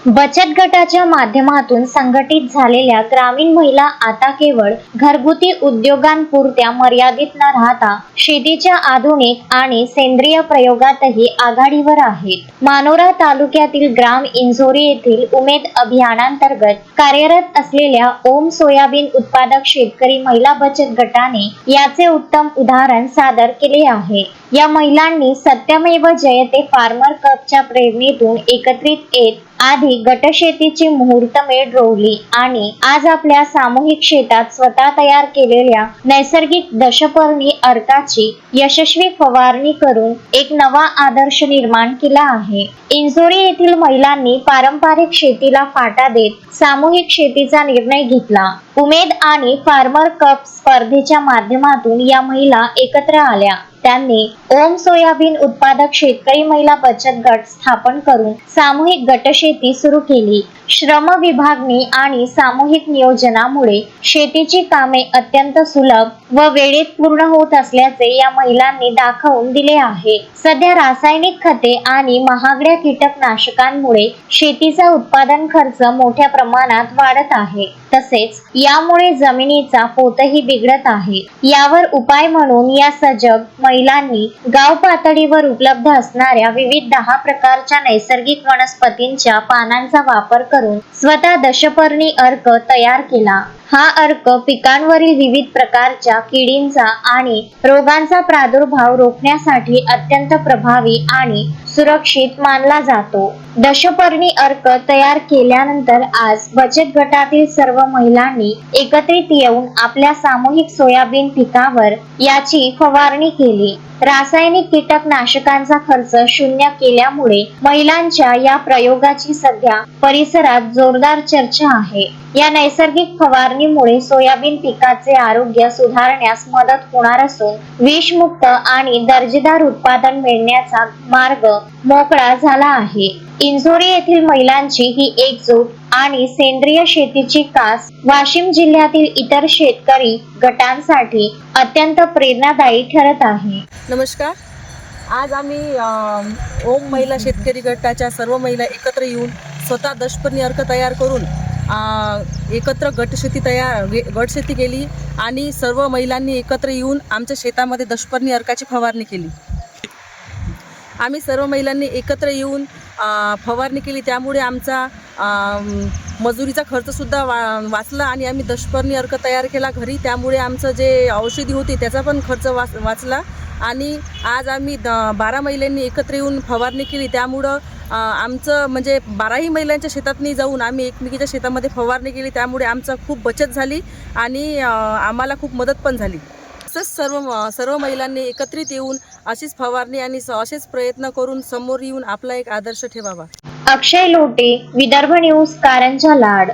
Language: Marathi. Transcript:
बचत गटाच्या माध्यमातून संघटित झालेल्या ग्रामीण महिला आता केवळ घरगुती उद्योगांपुरत्या मर्यादित न राहता शेतीच्या आधुनिक आणि सेंद्रिय प्रयोगातही आघाडीवर आहेत। मानोरा तालुक्यातील ग्राम इंझोरी येथील उमेद अभियानांतर्गत कार्यरत असलेल्या ओम सोयाबीन उत्पादक शेतकरी महिला बचत गटाने याचे उत्तम उदाहरण सादर केले आहे। या महिलांनी सत्यमेव जयते फार्मर कपच्या प्रेरणेतून एकत्रित येत आधी गटशेतीची मुहूर्तमेढ रोवली आणि आज आपल्या सामूहिक शेतात स्वतः तयार केलेल्या नैसर्गिक दशपर्णी अर्काची यशस्वी फवारणी करून एक नवा आदर्श निर्माण केला आहे। इंझोरी येथील महिलांनी पारंपरिक शेतीला फाटा देत सामूहिक शेतीचा निर्णय घेतला। उमेद आणि फार्मर कप स्पर्धेच्या माध्यमातून या महिला एकत्र आल्या। त्यांनी ओम सोयाबीन उत्पादक शेतकरी महिला बचत गट स्थापन करून सामूहिक गटशेती सुरू केली। श्रम विभागणी आणि सामूहिक नियोजनामुळे शेतीची कामे अत्यंत सुलभ व वेळेत पूर्ण होत असल्याचे या महिलांनी दाखवून दिले आहे। सध्या रासायनिक खते आणि महागड्या कीटकनाशकांमुळे शेतीचा उत्पादन खर्च मोठ्या प्रमाणात वाढत आहे। तसेच यामुळे जमिनीचा पोतही बिघडत आहे। यावर उपाय म्हणून या सजग महिलांनी गाव पातळीवर उपलब्ध असणाऱ्या विविध 10 प्रकारच्या नैसर्गिक वनस्पतींच्या पानांचा वापर करून स्वतः दशपर्णी अर्क तयार केला। हा अर्क पिकांवरील विविध प्रकारच्या किडींचा आणि रोगांचा प्रादुर्भाव रोखण्यासाठी अत्यंत प्रभावी आणि सुरक्षित मानला जातो। दशपर्णी अर्क तयार केल्यानंतर आज बचत गटातील सर्व महिलांनी एकत्रित येऊन आपल्या सामूहिक सोयाबीन पिकावर याची फवारणी केली। रासायनिक कीटकनाशकांचा खर्च शून्य केल्यामुळे महिलांच्या या प्रयोगाची सध्या परिसरात जोरदार चर्चा आहे। या नैसर्गिक फवारणीमुळे सोयाबीन पिकाचे आरोग्य सुधारण्यास मदत होणार असून विषमुक्त आणि दर्जेदार उत्पादन मिळण्याचा मार्ग मोकळा झाला आहे। इंझोरी येथील महिलांची ही एकजूट आणि सेंद्रिय शेतीची कास वाशिम जिल्ह्यातील इतर शेतकरी गटांसाठी अत्यंत प्रेरणादायी ठरत आहे। नमस्कार, आज आम्ही ओम महिला शेतकरी गटाच्या सर्व महिला एकत्र येऊन स्वतः दशपर्णी अर्क तयार करून एकत्र गटशेती केली आणि सर्व महिलांनी एकत्र येऊन आमच्या शेतामध्ये दशपर्णी अर्काची फवारणी केली। आम्ही सर्व महिलांनी एकत्र येऊन फवारणी केली, त्यामुळे आमचा मजुरीचा खर्चसुद्धा वाचला आणि आम्ही दशपर्णी अर्क तयार केला घरी, त्यामुळे आमचं जे औषधी होती त्याचा पण खर्च वाचला। आणि आज आम्ही 12 महिलांनी एकत्र येऊन फवारणी केली, त्यामुळं आमचं म्हणजे 12ही महिलांच्या शेतातनी जाऊन आम्ही एकमेकीच्या शेतामध्ये फवारणी केली, त्यामुळे आमचा खूप बचत झाली आणि आम्हाला खूप मदत पण झाली। तसंच सर्व महिलांनी एकत्रित येऊन अशीच फवारणी आणि असेच प्रयत्न करून समोर येऊन आपला एक आदर्श ठेवावा। अक्षय लोटे, विदर्भ न्यूज, कारंजा लाड।